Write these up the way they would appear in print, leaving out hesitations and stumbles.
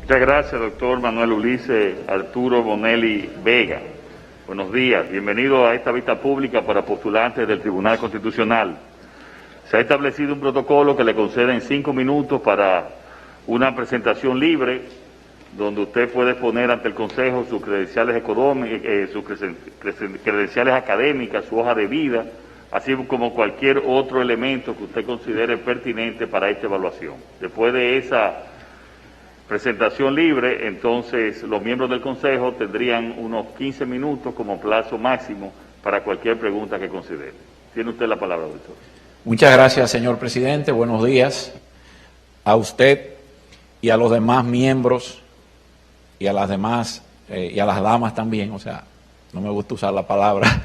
Muchas gracias, doctor Manuel Ulises Arturo Bonelli Vega. Buenos días, bienvenido a esta vista pública para postulantes del Tribunal Constitucional. Se ha establecido un protocolo que le concede en 5 minutos para una presentación libre, donde usted puede exponer ante el Consejo sus credenciales económicas, sus credenciales académicas, su hoja de vida, así como cualquier otro elemento que usted considere pertinente para esta evaluación. Después de esa presentación libre, entonces los miembros del Consejo tendrían unos 15 minutos como plazo máximo para cualquier pregunta que considere. Tiene usted la palabra, doctor. Muchas gracias, señor presidente. Buenos días a usted y a los demás miembros y a las demás, y a las damas también. O sea, no me gusta usar la palabra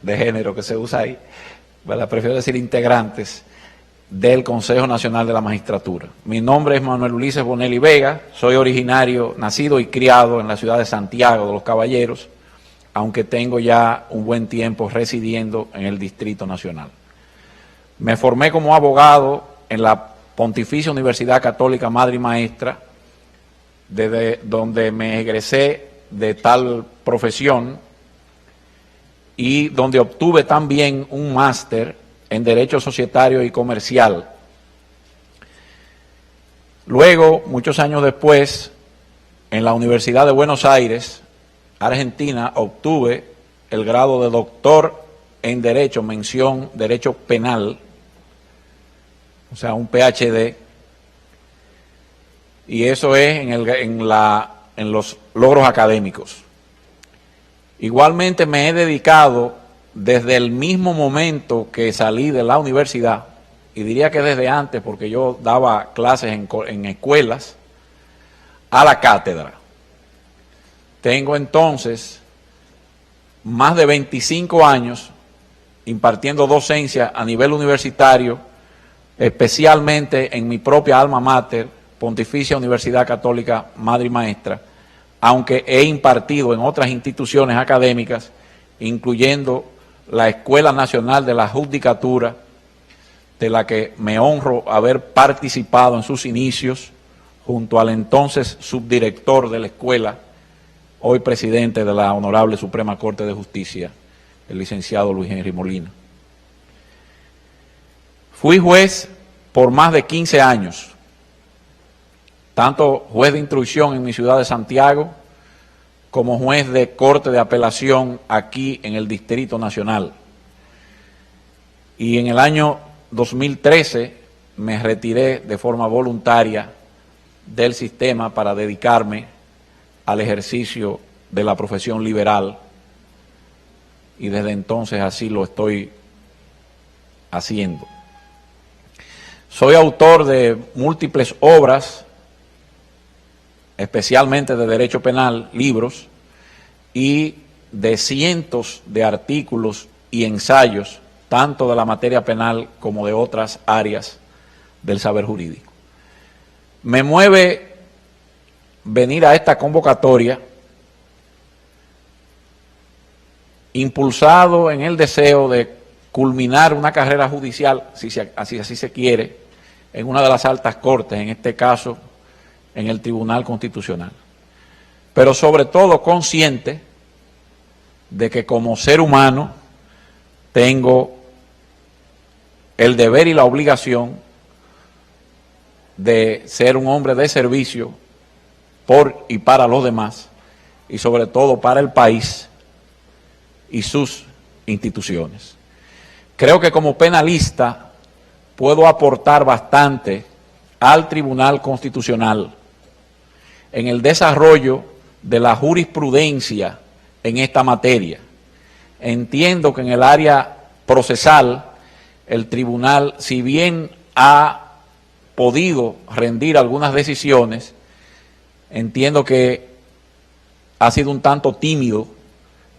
de género que se usa ahí, ¿verdad? Prefiero decir integrantes del Consejo Nacional de la Magistratura. Mi nombre es Manuel Ulises Bonelli Vega, soy originario, nacido y criado en la ciudad de Santiago de los Caballeros, aunque tengo ya un buen tiempo residiendo en el Distrito Nacional. Me formé como abogado en la Pontificia Universidad Católica Madre y Maestra, desde donde me egresé de tal profesión y donde obtuve también un máster en Derecho Societario y Comercial. Luego, muchos años después, en la Universidad de Buenos Aires, Argentina, obtuve el grado de doctor en Derecho, mención Derecho Penal, o sea, un PhD, y eso es en los logros académicos. Igualmente me he dedicado desde el mismo momento que salí de la universidad, y diría que desde antes, porque yo daba clases en escuelas, a la cátedra. Tengo entonces más de 25 años impartiendo docencia a nivel universitario, especialmente en mi propia alma mater, Pontificia Universidad Católica Madre y Maestra, aunque he impartido en otras instituciones académicas, incluyendo la Escuela Nacional de la Judicatura, de la que me honro haber participado en sus inicios, junto al entonces subdirector de la escuela, hoy presidente de la Honorable Suprema Corte de Justicia, el licenciado Luis Henry Molina. Fui juez por más de 15 años, tanto juez de instrucción en mi ciudad de Santiago, como juez de Corte de Apelación aquí en el Distrito Nacional. Y en el año 2013 me retiré de forma voluntaria del sistema para dedicarme al ejercicio de la profesión liberal, y desde entonces así lo estoy haciendo. Soy autor de múltiples obras, especialmente de derecho penal, libros, y de cientos de artículos y ensayos, tanto de la materia penal como de otras áreas del saber jurídico. Me mueve venir a esta convocatoria impulsado en el deseo de culminar una carrera judicial, si así se quiere, en una de las altas cortes, en este caso en el Tribunal Constitucional, pero sobre todo consciente de que como ser humano tengo el deber y la obligación de ser un hombre de servicio por y para los demás, y sobre todo para el país y sus instituciones. Creo que como penalista puedo aportar bastante al Tribunal Constitucional en el desarrollo de la jurisprudencia en esta materia. Entiendo que en el área procesal el tribunal, si bien ha podido rendir algunas decisiones, entiendo que ha sido un tanto tímido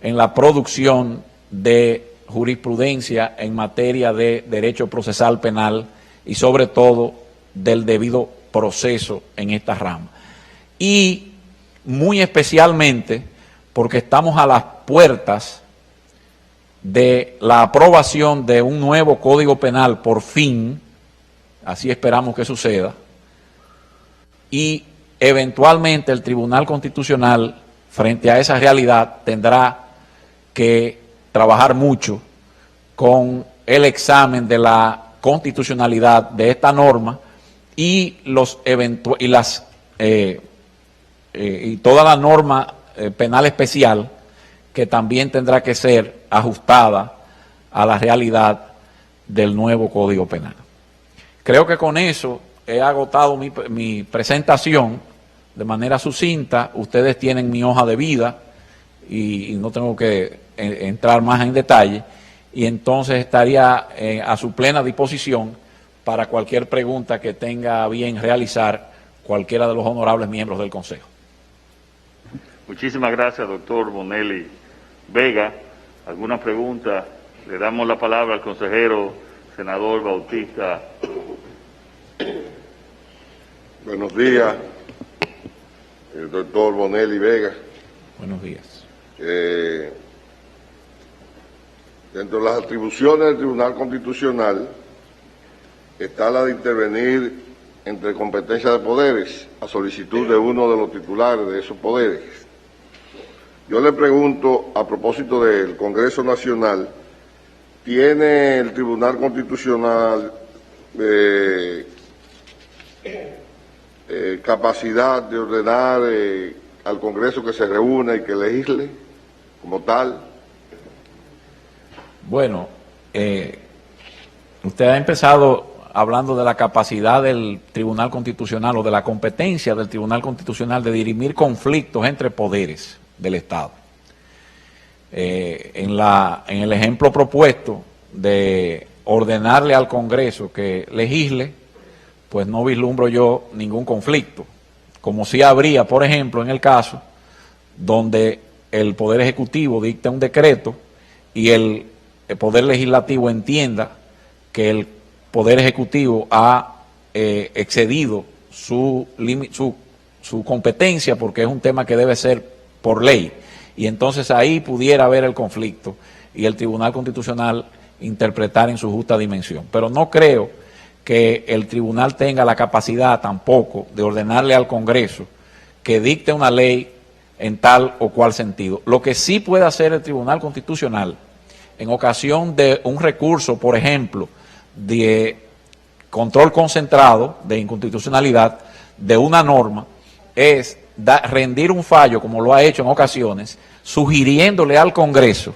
en la producción de jurisprudencia en materia de derecho procesal penal y sobre todo del debido proceso en esta rama. Y muy especialmente porque estamos a las puertas de la aprobación de un nuevo Código Penal, por fin, así esperamos que suceda, y eventualmente el Tribunal Constitucional, frente a esa realidad, tendrá que trabajar mucho con el examen de la constitucionalidad de esta norma y toda la norma penal especial, que también tendrá que ser ajustada a la realidad del nuevo Código Penal. Creo que con eso he agotado mi presentación de manera sucinta. Ustedes tienen mi hoja de vida y no tengo que entrar más en detalle, y entonces estaría a su plena disposición para cualquier pregunta que tenga a bien realizar cualquiera de los honorables miembros del Consejo. Muchísimas gracias, doctor Bonelli Vega. ¿Alguna pregunta? Le damos la palabra al consejero senador Bautista. Buenos días, el doctor Bonelli Vega. Buenos días. Dentro de las atribuciones del Tribunal Constitucional está la de intervenir entre competencias de poderes a solicitud de uno de los titulares de esos poderes. Yo le pregunto, a propósito del Congreso Nacional, ¿tiene el Tribunal Constitucional capacidad de ordenar al Congreso que se reúna y que legisle como tal? Bueno, usted ha empezado hablando de la capacidad del Tribunal Constitucional o de la competencia del Tribunal Constitucional de dirimir conflictos entre poderes del Estado. En el ejemplo propuesto de ordenarle al Congreso que legisle, pues no vislumbro yo ningún conflicto, como sí habría, por ejemplo, en el caso donde el Poder Ejecutivo dicta un decreto y el Poder Legislativo entienda que el Poder Ejecutivo ha excedido su competencia, porque es un tema que debe ser por ley, y entonces ahí pudiera haber el conflicto y el Tribunal Constitucional interpretar en su justa dimensión. Pero no creo que el tribunal tenga la capacidad tampoco de ordenarle al Congreso que dicte una ley en tal o cual sentido. Lo que sí puede hacer el Tribunal Constitucional en ocasión de un recurso, por ejemplo, de control concentrado de inconstitucionalidad de una norma, es rendir un fallo, como lo ha hecho en ocasiones, sugiriéndole al Congreso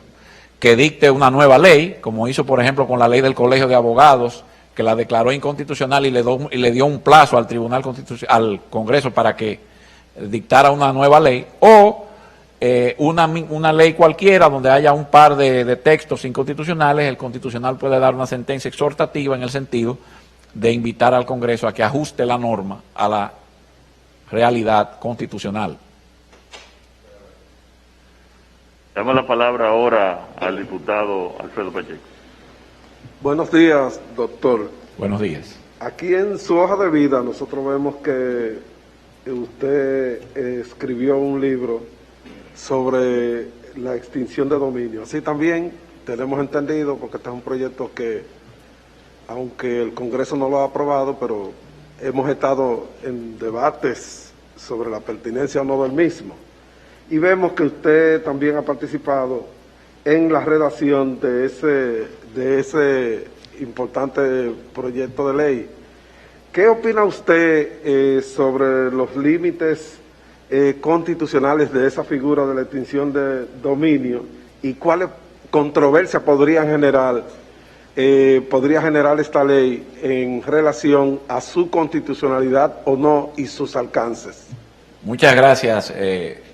que dicte una nueva ley, como hizo, por ejemplo, con la ley del Colegio de Abogados, que la declaró inconstitucional y le dio un plazo al Tribunal Constitucional, al Congreso, para que dictara una nueva ley, o una ley cualquiera donde haya un par de textos inconstitucionales. El Constitucional puede dar una sentencia exhortativa en el sentido de invitar al Congreso a que ajuste la norma a la realidad constitucional. Damos la palabra ahora al diputado Alfredo Pacheco. Buenos días, doctor. Buenos días. Aquí en su hoja de vida nosotros vemos que usted escribió un libro sobre la extinción de dominio. Así también tenemos entendido, porque este es un proyecto que, aunque el Congreso no lo ha aprobado, pero hemos estado en debates sobre la pertinencia o no del mismo. Y vemos que usted también ha participado en la redacción de ese importante proyecto de ley. ¿Qué opina usted sobre los límites constitucionales de esa figura de la extinción de dominio y cuáles controversias podría generar esta ley en relación a su constitucionalidad o no y sus alcances? Muchas gracias,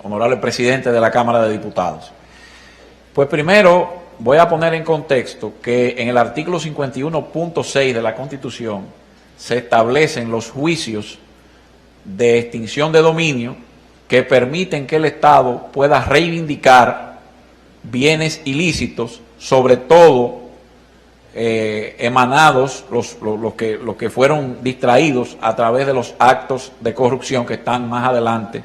honorable presidente de la Cámara de Diputados. Pues primero voy a poner en contexto que en el artículo 51.6 de la Constitución se establecen los juicios de extinción de dominio que permiten que el Estado pueda reivindicar bienes ilícitos, sobre todo emanados, los que fueron distraídos a través de los actos de corrupción que están más adelante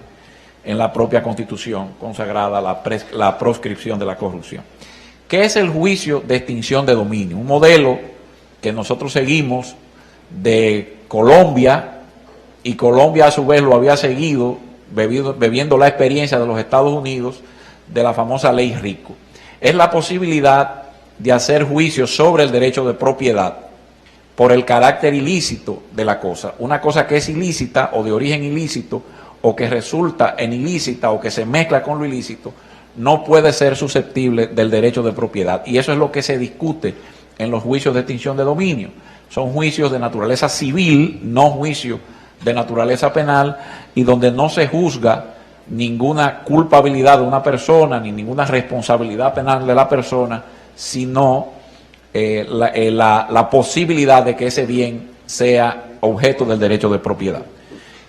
en la propia Constitución consagrada la proscripción de la corrupción. ¿Qué es el juicio de extinción de dominio? Un modelo que nosotros seguimos de Colombia, y Colombia a su vez lo había seguido bebiendo la experiencia de los Estados Unidos de la famosa ley RICO. Es la posibilidad de hacer juicios sobre el derecho de propiedad por el carácter ilícito de la cosa. Una cosa que es ilícita o de origen ilícito o que resulta en ilícita o que se mezcla con lo ilícito, no puede ser susceptible del derecho de propiedad. Y eso es lo que se discute en los juicios de extinción de dominio. Son juicios de naturaleza civil, no juicios de naturaleza penal, y donde no se juzga ninguna culpabilidad de una persona, ni ninguna responsabilidad penal de la persona, sino la posibilidad de que ese bien sea objeto del derecho de propiedad.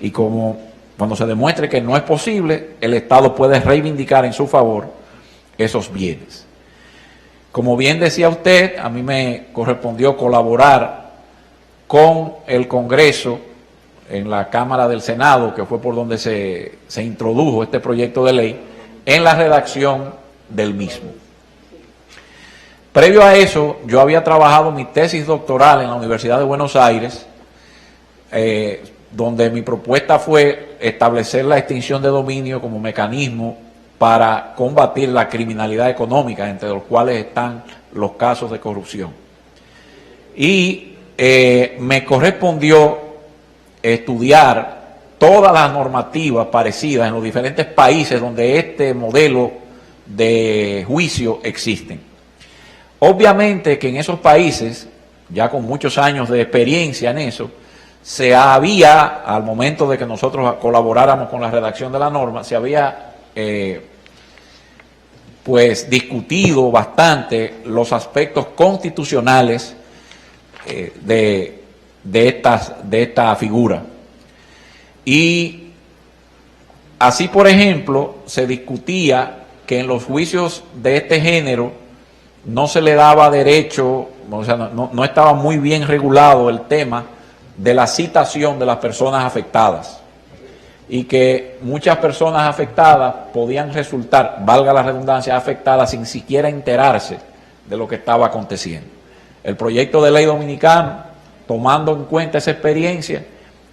Y como cuando se demuestre que no es posible, el Estado puede reivindicar en su favor esos bienes. Como bien decía usted, a mí me correspondió colaborar con el Congreso en la Cámara del Senado, que fue por donde se introdujo este proyecto de ley, en la redacción del mismo. Previo a eso, yo había trabajado mi tesis doctoral en la Universidad de Buenos Aires, donde mi propuesta fue establecer la extinción de dominio como mecanismo para combatir la criminalidad económica, entre los cuales están los casos de corrupción. Y me correspondió estudiar todas las normativas parecidas en los diferentes países donde este modelo de juicio existen. Obviamente que en esos países, ya con muchos años de experiencia en eso, se había, al momento de que nosotros colaboráramos con la redacción de la norma, se había pues discutido bastante los aspectos constitucionales de esta figura. Y así, por ejemplo, se discutía que en los juicios de este género no se le daba derecho, o sea, no estaba muy bien regulado el tema de la citación de las personas afectadas, y que muchas personas afectadas podían resultar, valga la redundancia, afectadas sin siquiera enterarse de lo que estaba aconteciendo. El proyecto de ley dominicano, tomando en cuenta esa experiencia,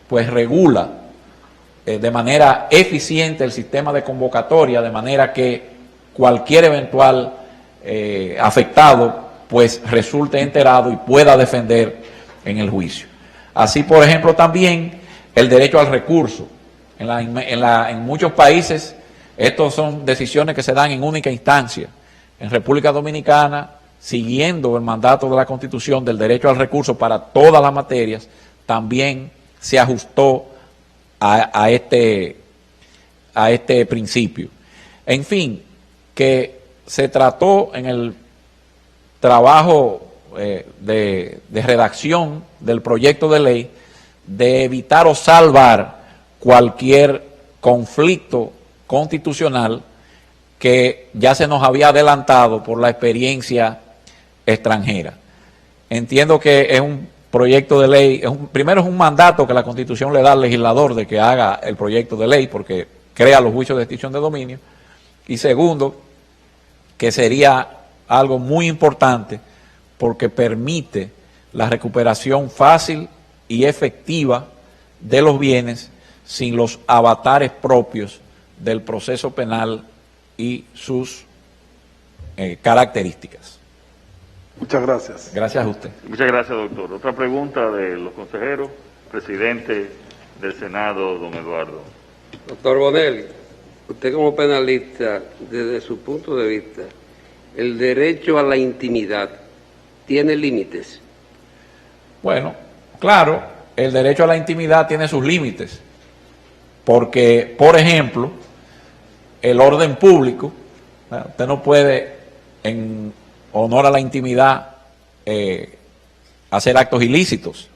pues regula de manera eficiente el sistema de convocatoria, de manera que cualquier eventual afectado pues resulte enterado y pueda defender en el juicio. Así, por ejemplo, también el derecho al recurso. En muchos países estos son decisiones que se dan en única instancia. En República Dominicana, siguiendo el mandato de la Constitución del derecho al recurso para todas las materias, también se ajustó a este principio. En fin, que se trató en el trabajo de redacción del proyecto de ley de evitar o salvar cualquier conflicto constitucional que ya se nos había adelantado por la experiencia extranjera. Entiendo que es un proyecto de ley, primero es un mandato que la Constitución le da al legislador de que haga el proyecto de ley porque crea los juicios de extinción de dominio, y segundo, que sería algo muy importante porque permite la recuperación fácil y efectiva de los bienes sin los avatares propios del proceso penal y sus características. Muchas gracias. Gracias a usted. Muchas gracias, doctor. Otra pregunta de los consejeros. Presidente del Senado, don Eduardo. Doctor Bonelli, usted como penalista, desde su punto de vista, ¿el derecho a la intimidad tiene límites? Bueno, claro, el derecho a la intimidad tiene sus límites, porque, por ejemplo, el orden público, usted no puede, en honor a la intimidad, hacer actos ilícitos,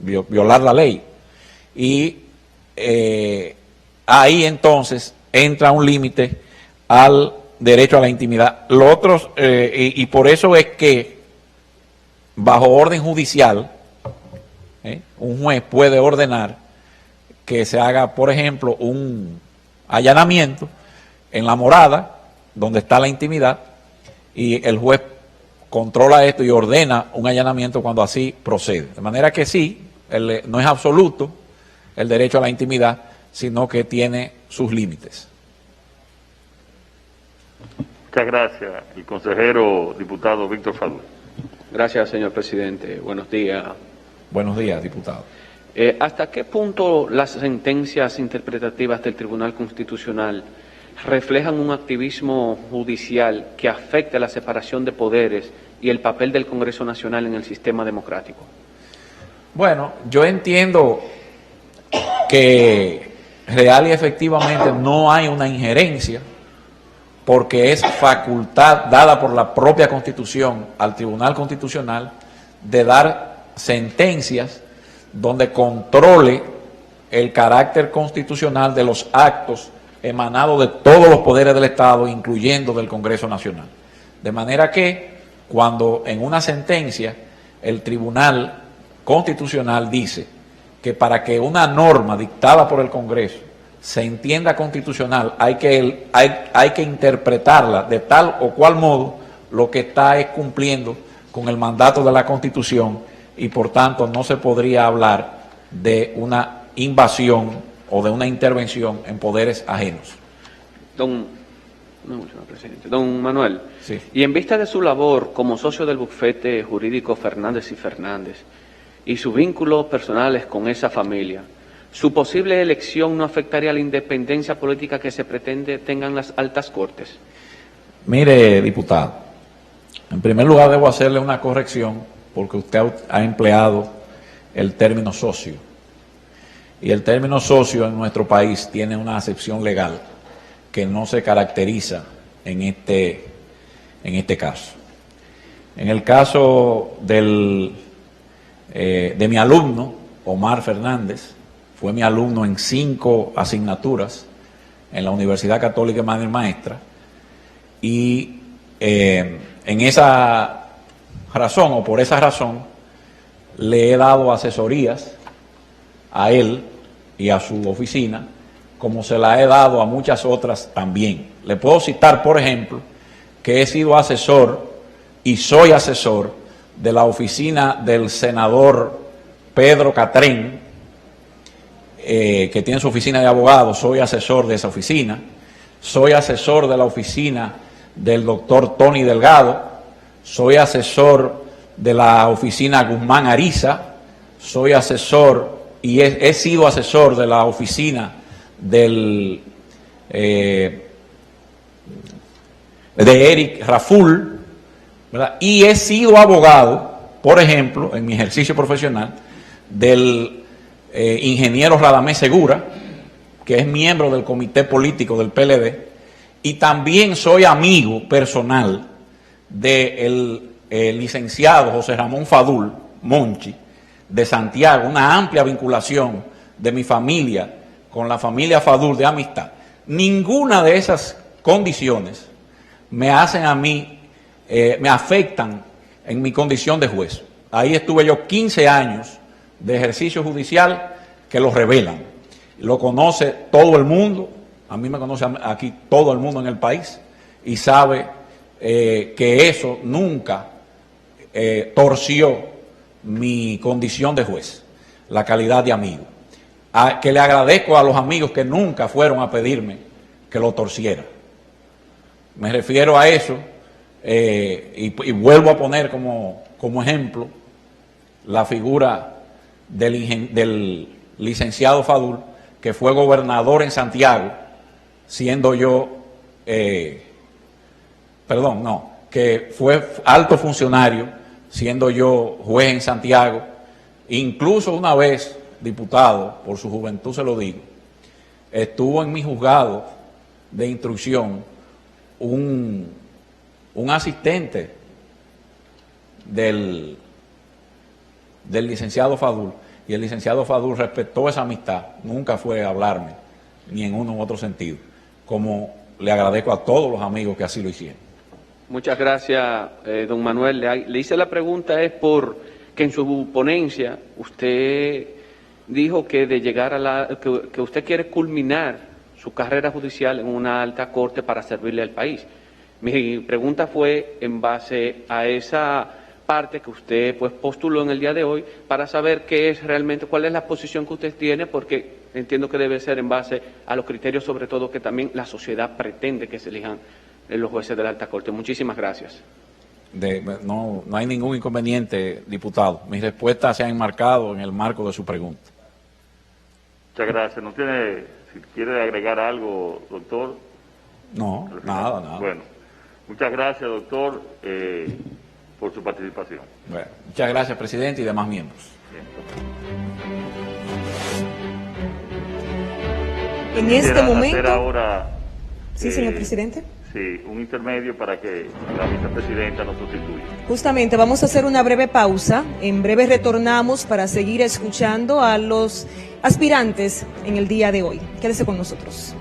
violar la ley. Y ahí entonces entra un límite al derecho a la intimidad. Lo otro, y por eso es que bajo orden judicial, un juez puede ordenar que se haga, por ejemplo, un allanamiento en la morada donde está la intimidad, y el juez controla esto y ordena un allanamiento cuando así procede. De manera que sí, no es absoluto el derecho a la intimidad, sino que tiene sus límites. Muchas gracias. El consejero diputado Víctor Fadul. Gracias, señor presidente. Buenos días. Buenos días, diputado. ¿Hasta qué punto las sentencias interpretativas del Tribunal Constitucional reflejan un activismo judicial que afecta la separación de poderes y el papel del Congreso Nacional en el sistema democrático? Bueno, yo entiendo que real y efectivamente no hay una injerencia, porque es facultad dada por la propia Constitución al Tribunal Constitucional de dar sentencias donde controle el carácter constitucional de los actos emanados de todos los poderes del Estado, incluyendo del Congreso Nacional. De manera que, cuando en una sentencia el Tribunal Constitucional dice que para que una norma dictada por el Congreso se entienda constitucional, hay que interpretarla de tal o cual modo, lo que está es cumpliendo con el mandato de la Constitución, y por tanto no se podría hablar de una invasión o de una intervención en poderes ajenos. Don Manuel, sí. Y en vista de su labor como socio del bufete jurídico Fernández y Fernández y sus vínculos personales con esa familia, ¿su posible elección no afectaría la independencia política que se pretende tengan las altas cortes? Mire, diputado, en primer lugar debo hacerle una corrección, porque usted ha empleado el término socio. Y el término socio en nuestro país tiene una acepción legal que no se caracteriza en este caso. En el caso de mi alumno, Omar Fernández, fue mi alumno en 5 asignaturas en la Universidad Católica Madre Maestra, y en esa razón, o por esa razón, le he dado asesorías a él y a su oficina, como se la he dado a muchas otras también. Le puedo citar, por ejemplo, que he sido asesor y soy asesor de la oficina del senador Pedro Catrén, que tiene su oficina de abogados. Soy asesor de esa oficina. Soy asesor de la oficina del doctor Tony Delgado. Soy asesor de la oficina Guzmán Ariza, soy asesor y he sido asesor de la oficina de Eric Raful, ¿verdad? Y he sido abogado, por ejemplo, en mi ejercicio profesional, del ingeniero Radamés Segura, que es miembro del comité político del PLD, y también soy amigo personal del licenciado José Ramón Fadul Monchi, de Santiago, una amplia vinculación de mi familia con la familia Fadul de amistad. Ninguna de esas condiciones me hacen a mí, me afectan en mi condición de juez. Ahí estuve yo 15 años de ejercicio judicial que lo revelan. Lo conoce todo el mundo, a mí me conoce aquí todo el mundo en el país, y sabe que eso nunca torció mi condición de juez, la calidad de amigo. Que le agradezco a los amigos que nunca fueron a pedirme que lo torciera. Me refiero a eso, y vuelvo a poner como ejemplo la figura del licenciado Fadul, que fue gobernador en Santiago, siendo yo, que fue alto funcionario, siendo yo juez en Santiago. Incluso una vez, diputado, por su juventud se lo digo, estuvo en mi juzgado de instrucción un asistente del licenciado Fadul, y el licenciado Fadul respetó esa amistad, nunca fue a hablarme, ni en uno u otro sentido, como le agradezco a todos los amigos que así lo hicieron. Muchas gracias, don Manuel. Le hice la pregunta es por que en su ponencia usted dijo que de llegar que usted quiere culminar su carrera judicial en una alta corte para servirle al país. Mi pregunta fue en base a esa parte que usted pues postuló en el día de hoy para saber qué es realmente, cuál es la posición que usted tiene, porque entiendo que debe ser en base a los criterios, sobre todo que también la sociedad pretende que se elijan los jueces de la Alta Corte. Muchísimas gracias. No hay ningún inconveniente, diputado. Mis respuestas se han enmarcado en el marco de su pregunta. Muchas gracias. ¿No tiene, si quiere agregar algo, doctor? No, nada. Bueno, muchas gracias, doctor, por su participación. Bueno, muchas gracias, presidente, y demás miembros. Bien. En este momento... Hacer ahora, sí, señor presidente. Sí, un intermedio para que la vicepresidenta nos sustituya. Justamente, vamos a hacer una breve pausa. En breve retornamos para seguir escuchando a los aspirantes en el día de hoy. Quédese con nosotros.